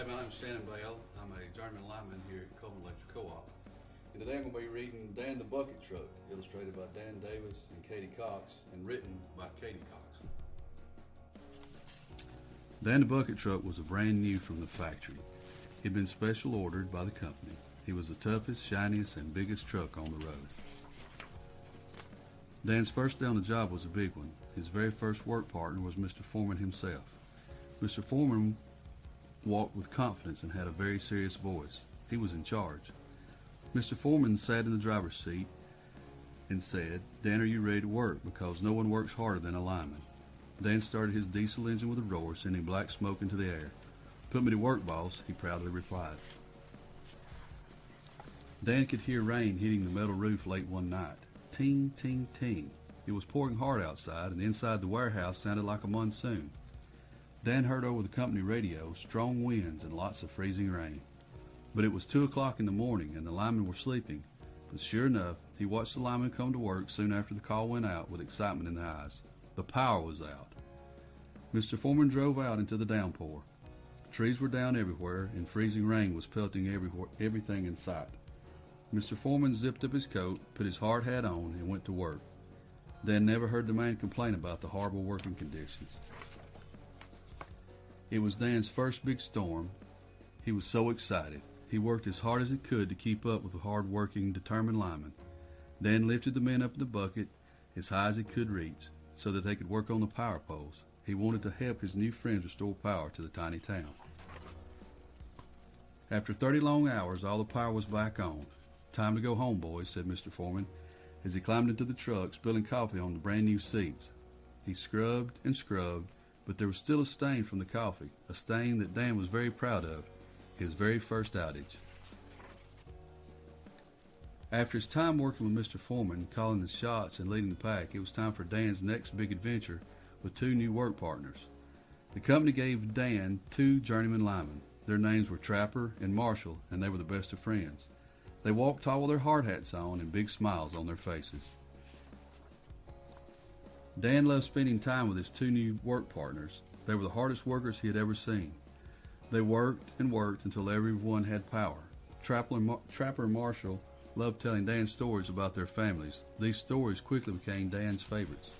my name's Shannon Bell. I'm a journeyman lineman here at Coleman Electric Co-op. And today I'm going to be reading Dan the Bucket Truck, illustrated by Dan Davis and Katie Cox, and written by Katie Cox. Dan the Bucket Truck was a brand new from the factory. He'd been special ordered by the company. He was the toughest, shiniest, and biggest truck on the road. Dan's first day on the job was a big one. His very first work partner was Mr. Foreman himself. Mr. Foreman walked with confidence and had a very serious voice. He was in charge. Mr. Foreman sat in the driver's seat and said, "Dan, are you ready to work? Because no one works harder than a lineman." Dan started his diesel engine with a roar, sending black smoke into the air. "Put me to work, boss," he proudly replied. Dan could hear rain hitting the metal roof late one night. Ting, ting, ting. It was pouring hard outside, and inside the warehouse sounded like a monsoon. Dan heard over the company radio strong winds and lots of freezing rain. But it was 2 o'clock in the morning, and the linemen were sleeping. But sure enough, he watched the linemen come to work soon after the call went out with excitement in their eyes. The power was out. Mr. Foreman drove out into the downpour. Trees were down everywhere, and freezing rain was pelting everything in sight. Mr. Foreman zipped up his coat, put his hard hat on, and went to work. Dan never heard the man complain about the horrible working conditions. It was Dan's first big storm. He was so excited. He worked as hard as he could to keep up with the hard-working, determined linemen. Dan lifted the men up in the bucket as high as he could reach so that they could work on the power poles. He wanted to help his new friends restore power to the tiny town. After 30 long hours, all the power was back on. "Time to go home, boys," said Mr. Foreman as he climbed into the truck, spilling coffee on the brand-new seats. He scrubbed and scrubbed, but there was still a stain from the coffee, a stain that Dan was very proud of, his very first outage. After his time working with Mr. Foreman, calling the shots and leading the pack, it was time for Dan's next big adventure with 2 new work partners. The company gave Dan 2 journeyman linemen. Their names were Trapper and Marshall, and they were the best of friends. They walked tall with their hard hats on and big smiles on their faces. Dan loved spending time with his 2 new work partners. They were the hardest workers he had ever seen. They worked and worked until everyone had power. Trapper and Marshall loved telling Dan stories about their families. These stories quickly became Dan's favorites.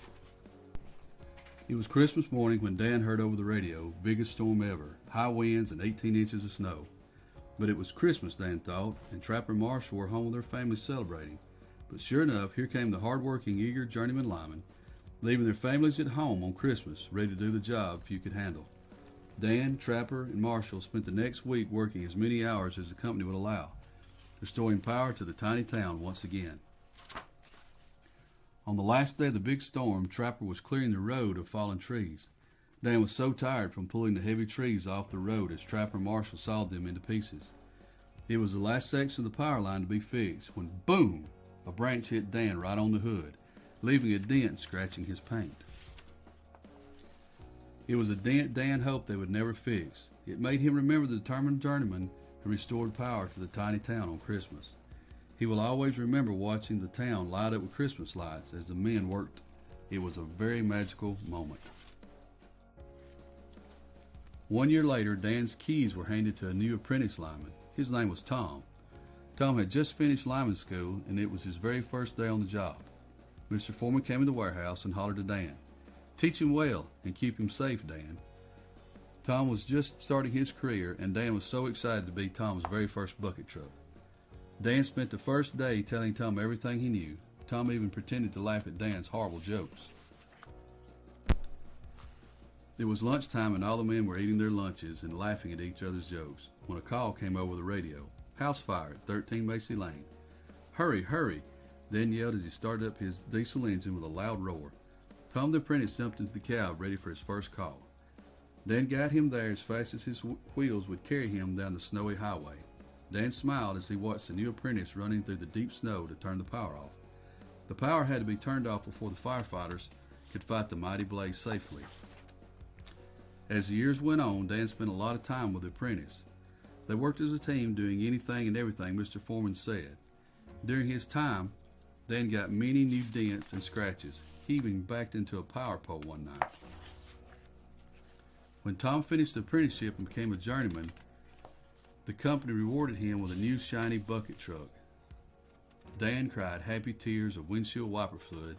It was Christmas morning when Dan heard over the radio, "Biggest storm ever, high winds and 18 inches of snow." But it was Christmas, Dan thought, and Trapper and Marshall were home with their families celebrating. But sure enough, here came the hard-working, eager journeyman linemen, leaving their families at home on Christmas, ready to do the job few could handle. Dan, Trapper, and Marshall spent the next week working as many hours as the company would allow, restoring power to the tiny town once again. On the last day of the big storm, Trapper was clearing the road of fallen trees. Dan was so tired from pulling the heavy trees off the road as Trapper and Marshall sawed them into pieces. It was the last section of the power line to be fixed when, boom, a branch hit Dan right on the hood, leaving a dent scratching his paint. It was a dent Dan hoped they would never fix. It made him remember the determined journeyman who restored power to the tiny town on Christmas. He will always remember watching the town light up with Christmas lights as the men worked. It was a very magical moment. 1 year later, Dan's keys were handed to a new apprentice lineman. His name was Tom. Tom had just finished lineman school, and it was his very first day on the job. Mr. Foreman came in the warehouse and hollered to Dan, "Teach him well and keep him safe, Dan." Tom was just starting his career, and Dan was so excited to be Tom's very first bucket truck. Dan spent the first day telling Tom everything he knew. Tom even pretended to laugh at Dan's horrible jokes. It was lunchtime, and all the men were eating their lunches and laughing at each other's jokes when a call came over the radio. "House fire at 13 Macy Lane." "Hurry, hurry," Dan yelled as he started up his diesel engine with a loud roar. Tom the apprentice jumped into the cab ready for his first call. Dan got him there as fast as his wheels would carry him down the snowy highway. Dan smiled as he watched the new apprentice running through the deep snow to turn the power off. The power had to be turned off before the firefighters could fight the mighty blaze safely. As the years went on, Dan spent a lot of time with the apprentice. They worked as a team, doing anything and everything Mr. Foreman said. During his time, Dan got many new dents and scratches. He even backed into a power pole one night. When Tom finished the apprenticeship and became a journeyman, The company rewarded him with a new shiny bucket truck. Dan cried happy tears of windshield wiper fluid.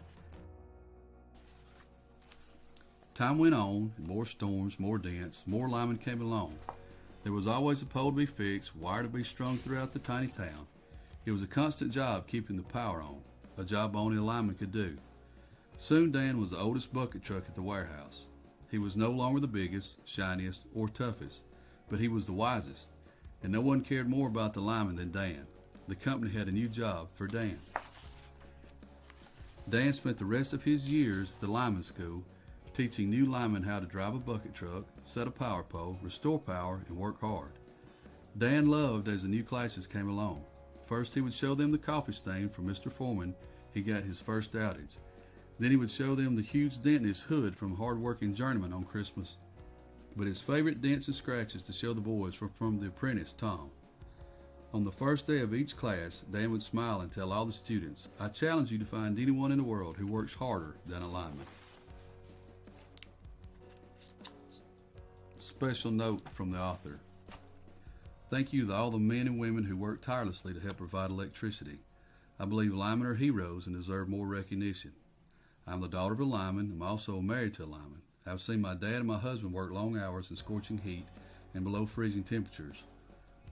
Time went on, and more storms, more dents, more linemen came along. There was always a pole to be fixed, wire to be strung throughout the tiny town. It was a constant job keeping the power on, a job only a lineman could do. Soon Dan was the oldest bucket truck at the warehouse. He was no longer the biggest, shiniest, or toughest, but he was the wisest, and no one cared more about the lineman than Dan. The company had a new job for Dan. Dan spent the rest of his years at the lineman school teaching new linemen how to drive a bucket truck, set a power pole, restore power, and work hard. Dan loved as the new classes came along. First he would show them the coffee stain from Mr. Foreman. He got his first outage. Then he would show them the huge dent in his hood from hard-working journeyman on Christmas. But his favorite dents and scratches to show the boys were from the apprentice, Tom. On the first day of each class, Dan would smile and tell all the students, "I challenge you to find anyone in the world who works harder than a lineman." Special note from the author. Thank you to all the men and women who work tirelessly to help provide electricity. I believe linemen are heroes and deserve more recognition. I'm the daughter of a lineman. I'm also married to a lineman. I've seen my dad and my husband work long hours in scorching heat and below freezing temperatures.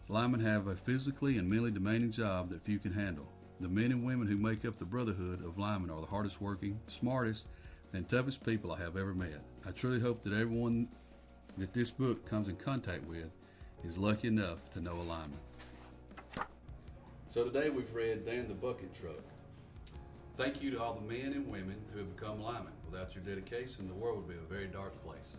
Linemen have a physically and mentally demanding job that few can handle. The men and women who make up the brotherhood of linemen are the hardest working, smartest, and toughest people I have ever met. I truly hope that everyone that this book comes in contact with is lucky enough to know a lineman. So today we've read Dan the Bucket Truck. Thank you to all the men and women who have become linemen. Without your dedication, the world would be a very dark place.